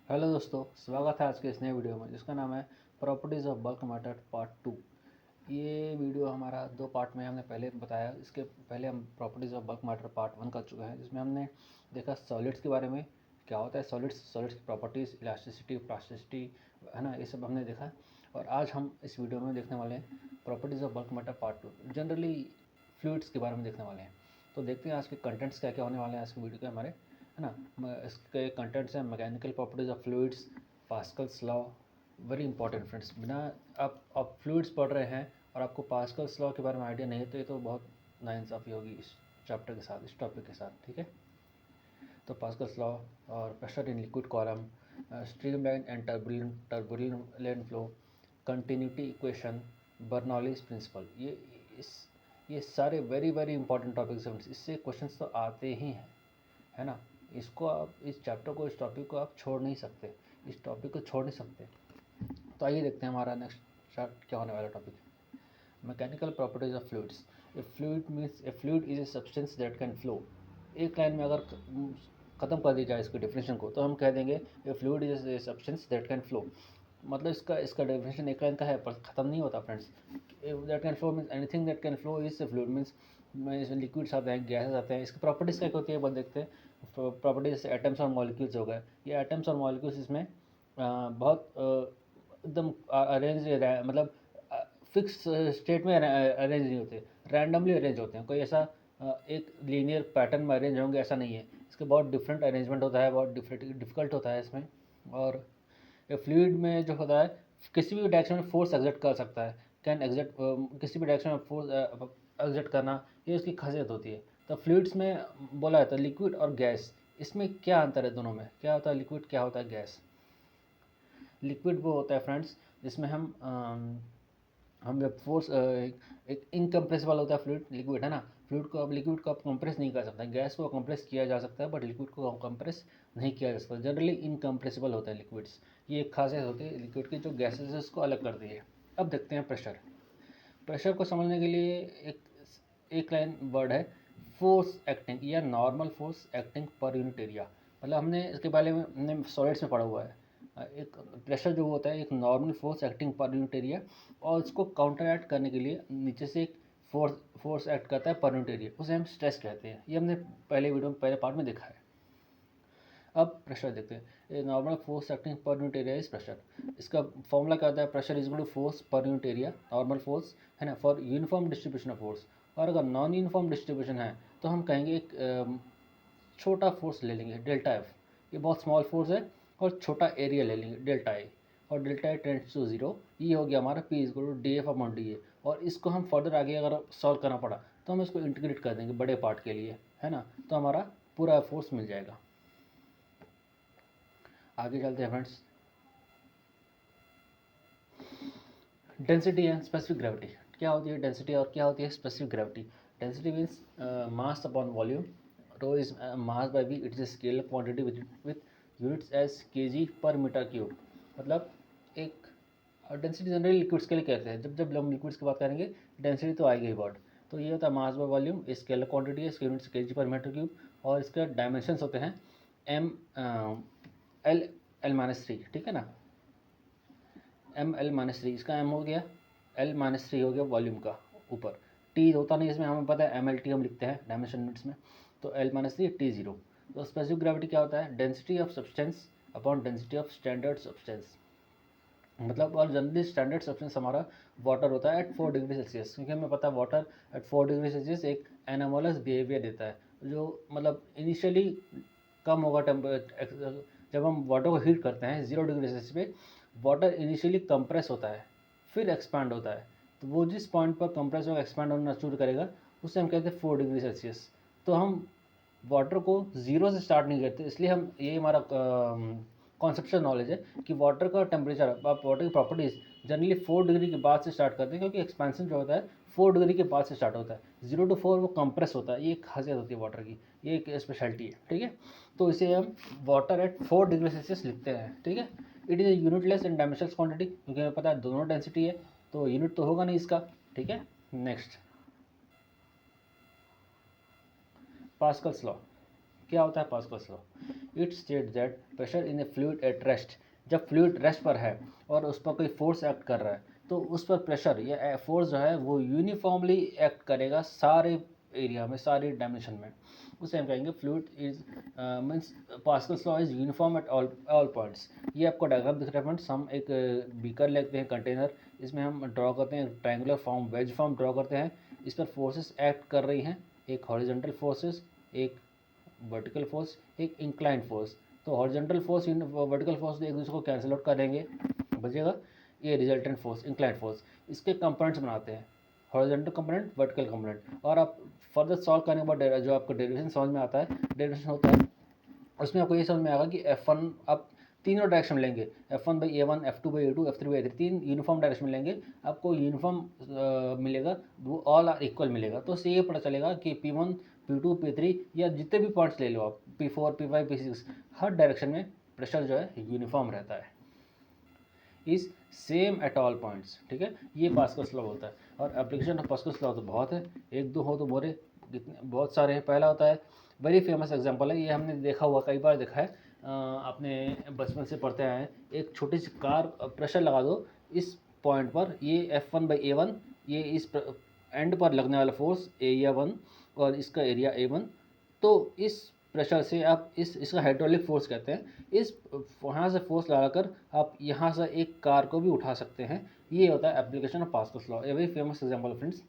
Hello दोस्तों, स्वागत है आज के इस नए वीडियो में जिसका नाम है properties of bulk matter part 2। ये वीडियो हमारा दो पार्ट में हमने पहले बताया। इसके पहले हम properties of bulk matter part 1 कर चुके हैं, जिसमें हमने देखा सॉलिड्स के बारे में, क्या होता है सॉलिड्स की प्रॉपर्टीज़, इलास्टिसिटी, प्लास्टिसिटी, है ना, ये सब हमने देखा। और आज हम इस वीडियो में देखने वाले हैं properties of bulk matter part 2, generally fluids के बारे में देखने वाले हैं। तो देखते हैं आज के कंटेंट्स क्या क्या होने वाले हैं आज के वीडियो के हमारे, है ना। इसके कंटेंट्स हैं mechanical properties of fluids, Pascal's law. Very important friends, बिना आप फ्लूइड्स पढ़ रहे हैं और आपको पास्कल्स लॉ के बारे में आइडिया नहीं है तो ये तो बहुत नाइंसाफ़ी होगी इस चैप्टर के साथ, इस टॉपिक के साथ, ठीक है। तो पास्कल्स लॉ और pressure in liquid column, streamline and turbulent flow, continuity equation, Bernoulli's principle, ये सारे वेरी वेरी इंपॉर्टेंट टॉपिक्स हैं। इससे क्वेश्चंस तो आते ही हैं, है ना। इसको आप इस चैप्टर को, इस टॉपिक को आप छोड़ नहीं सकते, इस टॉपिक को छोड़ नहीं सकते। तो आइए देखते हैं हमारा नेक्स्ट चार्ट क्या होने वाला टॉपिक है। Mechanical properties of fluids. A fluid means A fluid is a substance that can flow. एक लाइन में अगर ख़त्म कर दी जाए इसकी डेफिनेशन को तो हम कह देंगे ए fluid is a substance that can flow. मतलब इसका डेफिनेशन एक लाइन का है पर ख़त्म नहीं होता friends. That can flow means anything that can flow is a fluid means इसमें लिक्विड्स आते हैं, गैसेस आते हैं। इसकी प्रॉपर्टीज़ क्या होती है बस देखते हैं। प्रॉपर्टीज एटम्स और मॉलिक्यूल्स हो गए। ये एटम्स और मॉलिक्यूल्स इसमें बहुत एकदम अरेंज, मतलब फिक्स स्टेट में अरेंज नहीं होते, रैंडमली अरेंज होते हैं। कोई ऐसा एक लीनियर पैटर्न में अरेंज होंगे ऐसा नहीं है। इसके बहुत डिफरेंट अरेंजमेंट होता है, बहुत डिफिकल्ट होता है इसमें। और ये फ्लूइड में जो होता है किसी भी डायरेक्शन में फोर्स एग्जर्ट कर सकता है, कैन एग्जर्ट, किसी भी डायरेक्शन में फोर्स एग्जर्ट करना, ये उसकी खासियत होती है। तो फ्लूइड्स में बोला जाता है लिक्विड और गैस, इसमें क्या अंतर है दोनों में, क्या होता है लिक्विड, क्या होता है गैस। लिक्विड वो होता है फ्रेंड्स जिसमें हम जब फोर्स एक इनकम्प्रेसिबल होता है फ्लूइड, लिक्विड है ना। लिक्विड को आप कंप्रेस नहीं कर सकते, गैस को कंप्रेस किया जा सकता है बट लिक्विड को कंप्रेस नहीं किया जा सकता। जनरली इनकम्प्रेसिबल होता है लिक्विड्स, ये एक खासियत होती है लिक्विड की जो गैसेज है उसको अलग करती है। अब देखते हैं प्रेशर। प्रेशर को समझने के लिए एक लाइन वर्ड है, फोर्स एक्टिंग या नॉर्मल फोर्स एक्टिंग पर यूनिट एरिया। मतलब हमने इसके बारे में हमने सॉलिड्स में पढ़ा हुआ है। एक प्रेशर जो होता है एक नॉर्मल फोर्स एक्टिंग पर यूनिट एरिया, और उसको काउंटर एक्ट करने के लिए नीचे से एक फोर्स एक्ट करता है पर यूनिट एरिया, उसे हम स्ट्रेस कहते हैं। ये हमने पहले वीडियो में पहले पार्ट में देखा है। अब प्रेशर देखते हैं। नॉर्मल फोर्स एक्टिंग पर यूनिट एरिया इज प्रेशर। इसका फॉर्मूला क्या होता है, pressure is equal to force पर यूनिट एरिया, नॉर्मल फोर्स, है ना, for uniform distribution of force. और अगर नॉन यूनिफॉर्म डिस्ट्रीब्यूशन है तो हम कहेंगे एक छोटा फोर्स ले लेंगे, डेल्टा एफ। ये बहुत स्मॉल फोर्स है, और छोटा एरिया ले लेंगे, डेल्टा ए, और delta A tends to zero. ये हो गया हमारा P is equal to D F upon D A. और इसको हम फर्दर आगे अगर सॉल्व करना पड़ा तो हम इसको इंटीग्रेट कर देंगे बड़े पार्ट के लिए, है ना, तो हमारा पूरा फोर्स मिल जाएगा। आगे चलते हैं friends. Density and specific gravity. क्या होती है डेंसिटी और क्या होती है specific gravity. Density means mass upon volume. Rho is mass by V, it is scale quantity with units as KG पर मीटर क्यूब। मतलब एक डेंसिटी जनरली लिक्विड्स के लिए कहते हैं, जब जब हम लिक्विड्स की बात करेंगे डेंसिटी तो आएगी ही वर्ड। तो ये होता है mass by volume, scale quantity है, इसके यूनिट्स केजी पर मीटर क्यूब, और इसके डायमेंशंस होते हैं M L L minus three, ठीक है ना। एम एल माइनस थ्री, इसका एम हो गया, एल माइनस थ्री हो गया वॉल्यूम का ऊपर। टी होता नहीं इसमें, हमें पता है एम एल टी हम लिखते हैं डायमेंशन यूनिट्स में। तो L minus three T zero. तो स्पेसिफिक ग्रेविटी क्या होता है, density of substance upon density of standard substance. मतलब और जनरली स्टैंडर्ड सब्सटेंस हमारा वाटर होता है एट 4 डिग्री सेल्सियस, क्योंकि हमें पता है वाटर एट 4 डिग्री सेल्सियस एक एनामोलस बिहेवियर देता है। जो मतलब इनिशियली कम होगा टेम्परेचर, जब हम वाटर को हीट करते हैं 0 डिग्री सेल्सियस पे, वाटर इनिशियली कंप्रेस होता है फिर एक्सपांड होता है। तो वो जिस पॉइंट पर कंप्रेस और एक्सपांड होना शुरू करेगा उसे हम कहते हैं 4 डिग्री सेल्सियस। तो हम वाटर को ज़ीरो से स्टार्ट नहीं करते, इसलिए हम, ये हमारा कॉन्सेप्चुअल नॉलेज है कि वाटर का टेम्परेचर, आप वाटर की प्रॉपर्टीज़ जनरली 4 डिग्री के बाद से स्टार्ट करते हैं, क्योंकि एक्सपेंशन जो होता है 4 डिग्री के बाद से स्टार्ट होता है। 0 to 4 वो कंप्रेस होता है, ये एक खासियत होती है वाटर की, ये एक स्पेशलिटी है, ठीक है। तो इसे हम वाटर एट 4 डिग्री सेल्सियस लिखते हैं, ठीक है। It is a unitless and dimensionless quantity, क्योंकि हमें पता है दोनों डेंसिटी है तो यूनिट तो होगा नहीं इसका, ठीक है। Next, Pascal's law. क्या होता है Pascal's law? It state that pressure in a fluid at rest, जब फ्लूइड रेस्ट पर है और उस पर कोई फोर्स एक्ट कर रहा है तो उस पर प्रेशर या फोर्स जो है वो यूनिफॉर्मली एक्ट करेगा सारे एरिया में, सारी डायमेंशन में। उसे हम कहेंगे fluid is means Pascal's law is uniform at all points. ये आपको डायग्राम दिख रहा है फ्रेंड्स। हम एक बीकर लेते हैं, कंटेनर, इसमें हम ड्रॉ करते हैं triangular form, wedge form draw करते हैं। इस पर फोर्सेस एक्ट कर रही हैं, एक हॉरिजॉन्टल फोर्सेस, एक वर्टिकल फोर्स, एक इंक्लाइंड फोर्स। तो हॉरिजॉन्टल फोर्स वर्टिकल फोर्स एक दूसरे को कैंसिल आउट कर देंगे, बचेगा ये रिजल्टेंट फोर्स, इंक्लाइंड फोर्स। इसके कंपोनेंट्स बनाते हैं, हॉरिजॉन्टल कंपोनेंट, वर्टिकल कंपोनेंट। और आप फर्दर सॉल्व करने के बाद जो आपको डेरिवेशन समझ में आता है, डेरिवेशन होता है, उसमें आपको ये समझ में आएगा कि F1 आप तीनों डायरेक्शन लेंगे, F1/A1, F2/A2, F3/A3, तीन यूनिफॉर्म डायरेक्शन में लेंगे, आपको यूनिफॉर्म मिलेगा, वो ऑल आर इक्वल मिलेगा। तो उससे ये पता चलेगा कि P1, P2, P3 या जितने भी पॉइंट्स ले लो आप, P4, P5, P6, हर डायरेक्शन में प्रेशर जो है यूनिफॉर्म रहता है, is same at all points. ठीक है, ये पास्कल्स लॉ होता है। और एप्लीकेशन ऑफ पास्कल्स लॉ तो बहुत है, एक दो हो तो बोरे, कितने बहुत सारे हैं। पहला होता है, वेरी फेमस एग्जांपल है, ये हमने देखा हुआ, कई बार देखा है, अपने बचपन से पढ़ते आए हैं। एक छोटी सी कार, प्रेशर लगा दो इस पॉइंट पर, ये F1/A1, ये इस एंड पर लगने वाला फोर्स एरिया 1 और इसका एरिया A1। तो इस प्रेशर से आप इसका हाइड्रोलिक फोर्स कहते हैं। इस वहाँ से फोर्स लगाकर आप यहाँ से एक कार को भी उठा सकते हैं। ये होता है application of Pascal's law, a very famous example friends.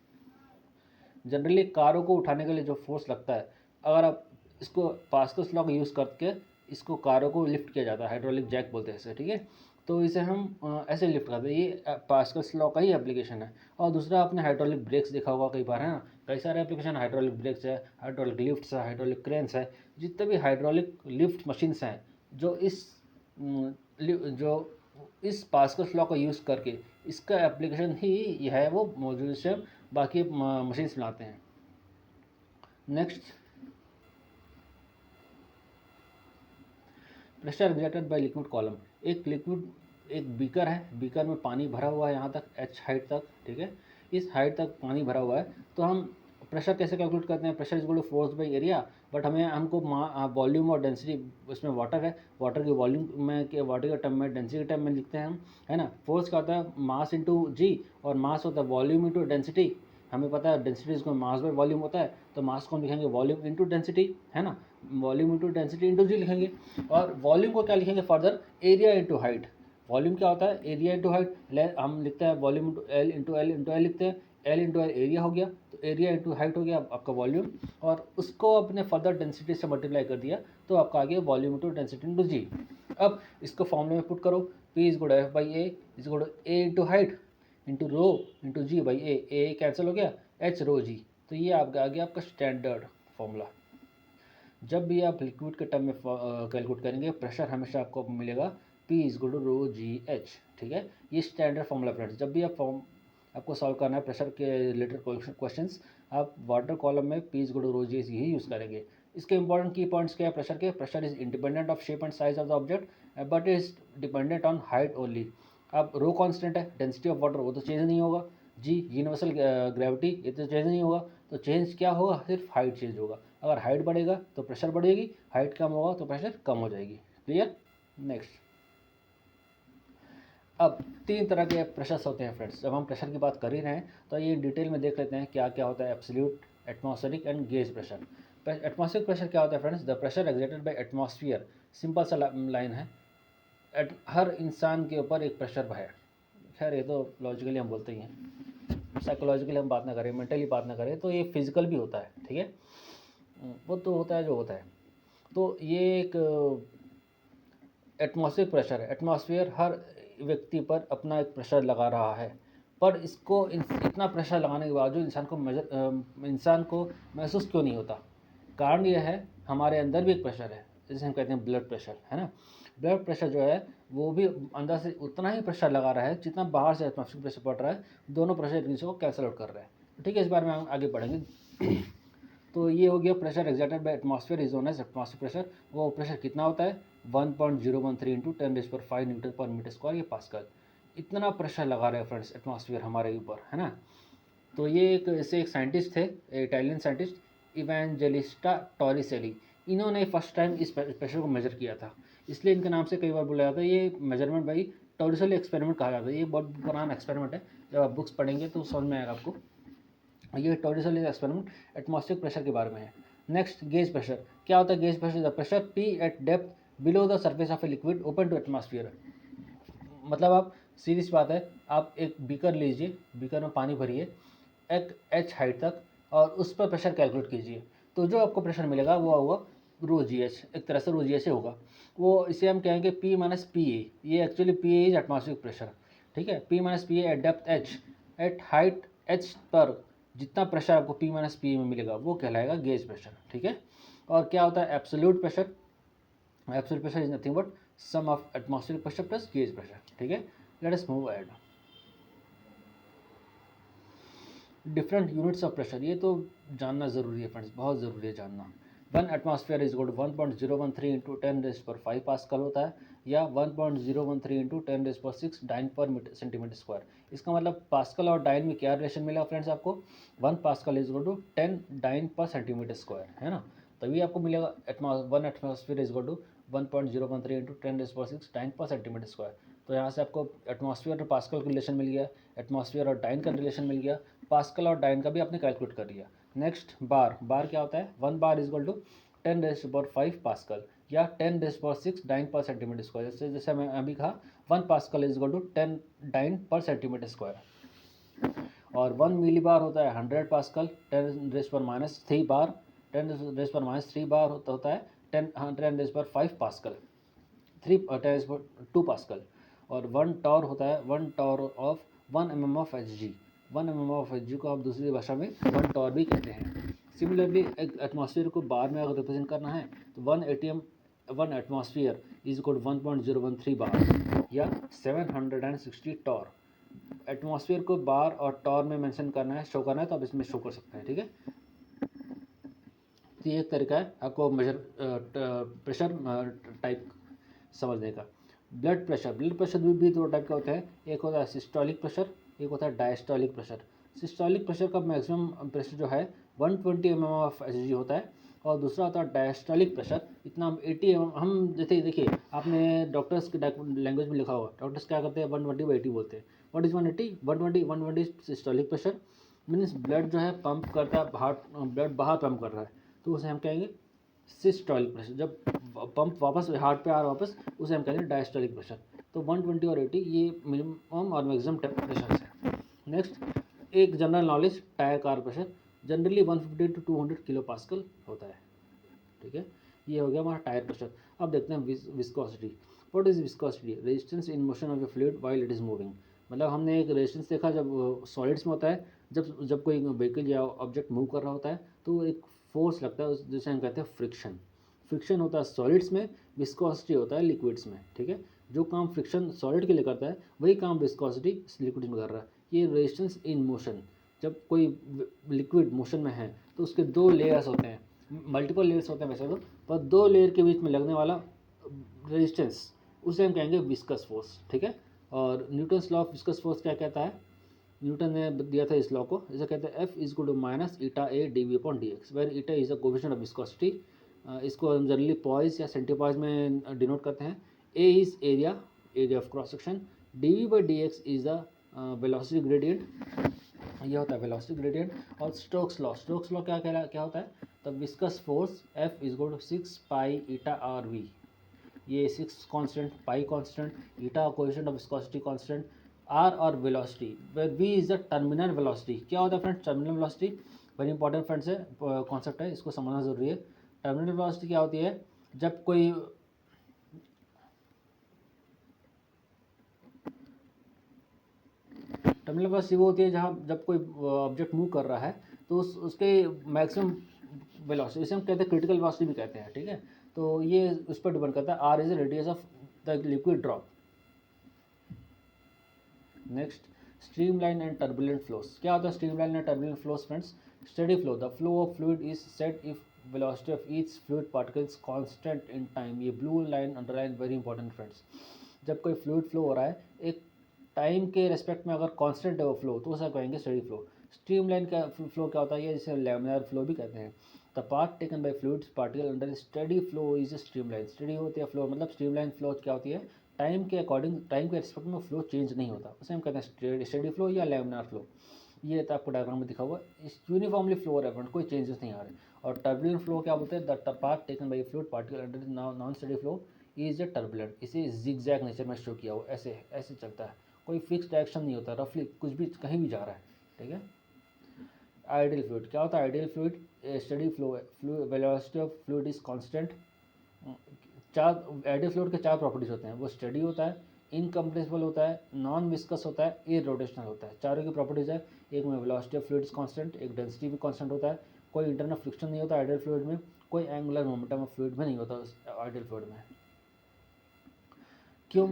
Generally कारों को उठाने के लिए जो फोर्स लगता है, अगर आप इसको पास्कल्स लॉ का यूज़ करके इसको कारों को लिफ्ट किया जाता है, हाइड्रोलिक जैक बोलते हैं इसे। ठीक है, तो इसे हम ऐसे लिफ्ट करते हैं, ये पास्कल्स लॉ का ही एप्लीकेशन है। और दूसरा, आपने हाइड्रोलिक ब्रेक्स देखा होगा कई बार, है ना, कई सारे एप्लीकेशन, हाइड्रोलिक ब्रेक्स है, हाइड्रोलिक लिफ्ट्स है, हाइड्रोलिक क्रेन्स है, जितने भी हाइड्रोलिक लिफ्ट मशीन्स हैं जो इस पास्कल्स लॉ का यूज़ करके, इसका एप्लीकेशन ही है वो मौजूद से बाकी मशीन्स बनाते हैं। Next, pressure exerted by liquid column. एक बीकर है, बीकर में पानी भरा हुआ है यहाँ तक, h हाइट तक। ठीक है, इस हाइट तक पानी भरा हुआ है, तो हम प्रेशर कैसे कैलकुलेट करते हैं? Pressure is equal to force by area, but हमको वॉल्यूम और डेंसिटी, उसमें वाटर है, वाटर की वॉल्यूम में के वाटर के टर्म में, डेंसिटी के टर्म में लिखते हैं हम, है ना। फोर्स का होता है मास इंटू जी, और मास होता है वॉल्यूम इंटू डेंसिटी। हमें पता है डेंसिटी इसको मास बाई वॉल्यूम होता है, तो मास को हम लिखेंगे वॉल्यूम इंटू डेंसिटी, है ना, वॉल्यूम इंटू डेंसिटी इंटू जी लिखेंगे। और वॉल्यूम को क्या लिखेंगे further? Area into height. Volume क्या होता है? Area into height. हम लिखते हैं वॉल्यूम इंटू एल लिखते हैं, एल इंटू एल एरिया हो गया, तो एरिया इंटू हाइट हो गया आपका वॉल्यूम, और उसको अपने फर्दर डेंसिटी से मल्टीप्लाई कर दिया, तो आपका आ गया volume into density into G. अब इसको फॉर्मूले में पुट करो, P is good F by A is good A into height into rho into G by A cancel हो गया, एच रो जी। तो ये आपका आ गया आपका स्टैंडर्ड फॉर्मूला। जब भी आप लिक्विड के टर्म में कैलकुलेट करेंगे, प्रेशर हमेशा आपको मिलेगा P is good rho G H. ठीक है, ये स्टैंडर्ड फॉर्मूला फ्रेंड्स। जब भी आपको सॉल्व करना है प्रेशर के रिलेटेड क्वेश्चंस, आप वाटर कॉलम में P is good rho G ही यूज़ करेंगे। इसके इंपॉर्टेंट की पॉइंट्स क्या है प्रेशर के? Pressure is independent of shape and size of the object, but is dependent on height only. अब रो कांस्टेंट है, डेंसिटी ऑफ वाटर वो तो चेंज नहीं होगा, जी यूनिवर्सल ग्रेविटी ये तो चेंज नहीं होगा, तो चेंज क्या होगा? सिर्फ हाइट चेंज होगा। अगर हाइट बढ़ेगा तो प्रेशर बढ़ेगी, हाइट कम होगा तो प्रेशर कम हो जाएगी। क्लियर? नेक्स्ट, अब तीन तरह के प्रेशर्स होते हैं फ्रेंड्स। जब हम प्रेशर की बात कर ही रहे हैं तो ये डिटेल में देख लेते हैं क्या क्या होता है। Absolute, atmospheric and gauge pressure. Atmospheric pressure क्या होता है friends? The pressure exerted by atmosphere. Simple सा लाइन है, हर इंसान के ऊपर एक प्रेशर है। खैर ये तो लॉजिकली हम बोलते ही हैं, साइकोलॉजिकली हम बात ना करें, मेंटली बात ना करें, तो ये फिजिकल भी होता है। ठीक है, वो तो होता है जो होता है। तो ये एक एटमॉस्फेरिक प्रेशर है। एटमॉस्फेयर हर व्यक्ति पर अपना एक प्रेशर लगा रहा है, पर इसको इतना प्रेशर लगाने के बावजूद इंसान को महसूस क्यों नहीं होता? कारण यह है, हमारे अंदर भी एक प्रेशर है, जिसे हम कहते हैं ब्लड प्रेशर, है ना। ब्लड प्रेशर जो है वो भी अंदर से उतना ही प्रेशर लगा रहा है जितना बाहर से एटमॉस्फेरिक प्रेशर पड़ रहा है। दोनों प्रेशर एक दूसरे को कैंसल आउट कर रहे हैं। ठीक है, इस बारे में हम आगे बढ़ेंगे। तो ये हो गया pressure exerted by atmosphere is known as atmospheric pressure. वो प्रेशर कितना होता है? 1.013 इंटू 10⁵ न्यूटन पर मीटर स्क्वायर, ये पास्कल। इतना प्रेशर लगा रहे हैं फ्रेंड्स एटमॉस्फेयर हमारे ऊपर, है ना। तो ये एक साइंटिस्ट थे, इटालियन साइंटिस्ट इवेंजेलिस्टा टॉरिसेली। इन्होंने फर्स्ट टाइम इस प्रेशर को मेजर किया था, इसलिए इनके नाम से कई बार बोला जाता है ये मेजरमेंट बाई टॉरिसेली एक्सपेरिमेंट कहा जाता है। ये बहुत पुराना एक्सपेरिमेंट है, जब आप बुक्स पढ़ेंगे तो समझ में आएगा आपको। ये टॉरिसेली एक्सपेरिमेंट एटमॉस्फेरिक प्रेशर के बारे में है। Next, gauge pressure. क्या होता है gauge pressure? The pressure P at depth below the surface of a liquid open to atmosphere. मतलब आप, सीधी सी बात है, आप एक बीकर लीजिए, बीकर में पानी भरिए एक एच हाइट तक और उस पर प्रेशर कैलकुलेट कीजिए, तो जो आपको प्रेशर मिलेगा वो होगा रो जी एच, एक तरह से रो जी एच होगा वो। इसे हम कहेंगे पी माइनस पी ए। ये actually P A is atmospheric pressure, ठीक है। P minus P A at depth h, at height h पर जितना प्रेशर आपको पी माइनस पी ए में मिलेगा वो कहलाएगा गेज प्रेशर, ठीक है। और क्या होता है absolute pressure? Absolute pressure is nothing but sum of atmospheric pressure plus gauge pressure, ठीक है। Let us move ahead. Different units of pressure, ये तो जानना ज़रूरी है फ्रेंड्स, बहुत ज़रूरी है जानना। 1 atmosphere is equal to 1.013 into 10⁵ pascal होता है, या 1.013 इंटू 10⁶ डाइन पर सेंटीमीटर स्क्वायर। इसका मतलब पास्कल और डाइन में क्या रिलेशन मिला फ्रेंड्स आपको? 1 pascal is equal to 10 dyne पर सेंटीमीटर स्क्वायर, है ना। तभी आपको मिलेगा 1 atmosphere is equal to 1.013 into 10⁶ dyne पर सेंटीमीटर स्क्वायर। तो यहाँ से आपको एटमॉस्फेयर और पास्कल का रिलेशन मिल गया, एटमॉस्फेयर और डाइन का रिलेशन मिल गया, पास्कल और डाइन का भी आपने कैलकुलेट कर लिया। नेक्स्ट, बार। बार क्या होता है? 1 bar is equal to 10⁵ pascal या 10⁶ डाइन पर सेंटीमीटर स्क्वायर। जैसे जैसे मैं अभी कहा 1 pascal is equal to 10 dyne पर सेंटीमीटर स्क्वायर। और 1 मिली बार होता है 100 पास्कल, 10⁻³ बार, 10⁻³ बार होता है 10⁵ पास्कल, 2 पास्कल। और 1 टॉर होता है 1 torr of 1 mm of H G. 1 mm of H G को आप दूसरी भाषा में 1 टॉर भी कहते हैं। सिमिलरली एक एटमॉस्फेयर को बार में अगर रिप्रेजेंट करना है तो 1 एटमॉस्फेयर इज इक्वल 1.013 बार या 760 टॉर। एटमॉस्फेयर को बार और टॉर में मेंशन करना है, शो करना है, तो आप इसमें शो कर सकते हैं, ठीक है। तो ये एक तरीका है आपको मेजर प्रेशर टाइप समझने का। ब्लड प्रेशर भी 2 टाइप के होते हैं, एक होता है सिस्टोलिक प्रेशर, एक होता है डायस्टोलिक प्रेशर। सिस्टोलिक प्रेशर का मैक्सिमम प्रेशर जो है 120 mm ऑफ एच जी होता है, और दूसरा होता है डायस्टोलिक प्रेशर, इतना 80 mm। हम जैसे देखिए आपने डॉक्टर्स के लैंग्वेज में लिखा होगा, डॉक्टर्स क्या करते हैं 120/80 बोलते हैं। What is 180? 120 systolic pressure means blood जो है पंप करता है, हार्ट ब्लड बाहर पंप कर रहा है, तो उसे हम कहेंगे सिस्टोलिक प्रेशर। जब पंप वापस हार्ट पे आ रहा वापस, उसे हम कहेंगे डायस्टोलिक प्रेशर। तो 120 और 80 ये मिनिमम और मैक्सिमम प्रेशर है। नेक्स्ट, एक general knowledge, tyre car pressure generally 150 to 200 kilo pascal होता है, ठीक है। ये हो गया हमारा टायर प्रेशर। अब देखते हैं viscosity. What is viscosity? Resistance in motion of A fluid while it is moving. मतलब हमने एक रेजिस्टेंस देखा जब सॉलिड्स में होता है, जब कोई व्हीकल या ऑब्जेक्ट मूव कर रहा होता है तो एक फोर्स लगता है, जिसे हम कहते हैं फ्रिक्शन। फ्रिक्शन होता है सॉलिड्स में, विस्कोसिटी होता है लिक्विड्स में, ठीक है। जो काम फ्रिक्शन सॉलिड के लिए करता है वही काम विस्कोसिटी लिक्विड में कर रहा है। ये रेजिस्टेंस इन मोशन, जब कोई लिक्विड मोशन में है तो उसके 2 लेयर्स होते हैं, मल्टीपल लेयर्स होते हैं वैसे तो, पर 2 लेयर के बीच में लगने वाला रेजिस्टेंस उसे हम कहेंगे विस्कस फोर्स, ठीक है। और Newton's law of viscous force क्या कहता है? न्यूटन ने दिया था इस लॉ को, इसे कहते हैं F is to minus eta A D V upon D X, where eta is a coefficient of viscosity. इसको हम जनरली पॉइज या सेंटीपॉइज में डिनोट करते हैं। A is area of cross section, d v by d x is the velocity gradient, ये होता है velocity gradient. और स्टोक्स लॉ क्या होता है? The viscous force F is equal to 6 pi eta r v. ये 6 constant, pi constant, eta coefficient of viscosity constant, r और velocity, where v is the terminal velocity. क्या होता है friends terminal velocity? Very important friends है, concept है, इसको समझना जरूरी है। टर्मिनल वेलोसिटी क्या होती है? जब कोई टर्मिनल वेलोसिटी वो होती है जहाँ जब कोई ऑब्जेक्ट मूव कर रहा है तो उसके मैक्सिमम वेलोसिटी, इसे हम कहते हैं क्रिटिकल वेलोसिटी भी कहते हैं, ठीक है। तो ये उस पर डिपेंड करता है। R is the radius of the liquid drop. Next, streamline and turbulent flows. क्या होता है streamline and turbulent flows friends? Steady flow, the flow of fluid is said if velocity of each fluid particles constant in time. ये blue line underline very important friends. जब कोई fluid flow हो रहा है एक टाइम के respect में, अगर कांस्टेंट है वो फ्लो, तो उसे कहेंगे स्टेडी फ्लो। स्ट्रीमलाइन का फ्लो क्या होता है? ये जिसे लैमिनार फ्लो भी कहते हैं। The path taken by fluids particle under steady flow is streamline. Study होती है फ्लो, मतलब स्ट्रीमलाइन फ्लो क्या होती है, टाइम के अकॉर्डिंग, टाइम के रिस्पेक्ट में फ्लो चेंज नहीं होता, उसे हम कहते हैं स्टडी फ्लो या लैमिनार फ्लो। ये तो आपको डायग्राम में दिखा हुआ है, इस यूनिफॉर्मली फ्लो रेफरेंट, कोई चेंजेस नहीं आ रहे। और टर्बुलेंट फ्लो क्या बोलते हैं, the path taken by fluid particle under non steady flow is a turbulent. इसे जिगजैग नेचर में शो किया हुआ, ऐसे ऐसे चलता है, कोई फिक्स डायरेक्शन नहीं होता, रफली कुछ भी कहीं भी जा रहा है, ठीक है। आइडियल फ्लूइड क्या होता है, आइडियल फ्लूइड स्टडी फ्लो है, velocity of fluid is constant. चार आइडियल फ्लूइड के चार प्रॉपर्टीज होते हैं, वो स्टडी होता है, इनकम्प्रेसिबल होता है, नॉन विस्कस होता है, इरोटेशनल होता है। चारों की प्रॉपर्टीज है, एक में velocity of fluid is constant, एक डेंसिटी भी कांस्टेंट होता है, कोई इंटरनल फ्रिक्शन नहीं होता आइडियल फ्लूइड में, कोई एंगुलर मोमेंटम ऑफ फ्लूइड में नहीं होता आइडियल फ्लूइड में। क्यों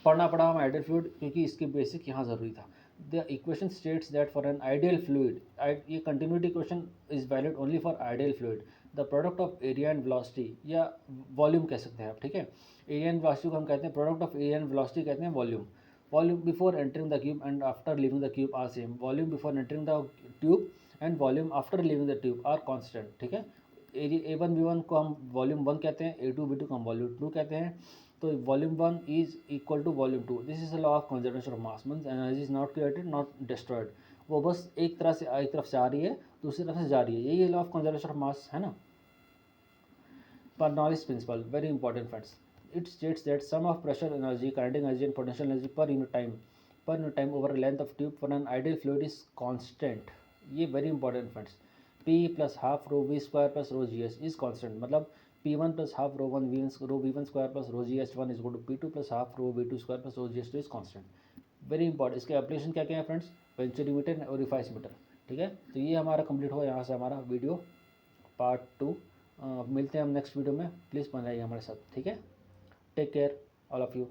पढ़ना पड़ा हम आइडियल फ्लूइड, क्योंकि इसके बेसिक यहाँ ज़रूरी था। The equation states that for an ideal fluid, ये continuity equation is valid only for ideal fluid, the product of area and velocity या वॉल्यूम कह सकते हैं आप, ठीक है। एरिया एंड वेलोसिटी को हम कहते हैं, product of area and velocity कहते हैं volume. Volume before entering the cube and after leaving the cube are same, volume before entering the tube and volume after leaving the tube are constant, ठीक है। A1 B1 को हम volume 1 कहते हैं, A2 B2 को हम volume 2 कहते हैं। तो volume 1 is equal to volume 2, this is the law of conservation of mass, means energy is not created not destroyed. वो बस एक तरफ से आ रही है, दूसरी तरफ से जा रही है, यही लॉ ऑफ कंजर्वेशन ऑफ मास है ना। Bernoulli's principle, very important friends. It states that sum of pressure energy, kinetic energy and potential energy per unit time over a length of tube for an ideal fluid is constant. ये very important friends. P plus half rho v square plus rho gs is constant. मतलब P1 plus half rho v1 square plus rho gs1 is equal to P2 plus half rho v2 square plus rho gs2 is constant. Very important. इसके application क्या क्या है friends, venturimeter और रिफाइसमीटर, ठीक है। तो ये हमारा कंप्लीट हुआ यहाँ से हमारा वीडियो पार्ट 2। मिलते हैं हम नेक्स्ट वीडियो में, प्लीज़ बनाइए हमारे साथ, ठीक है। Take care all of you.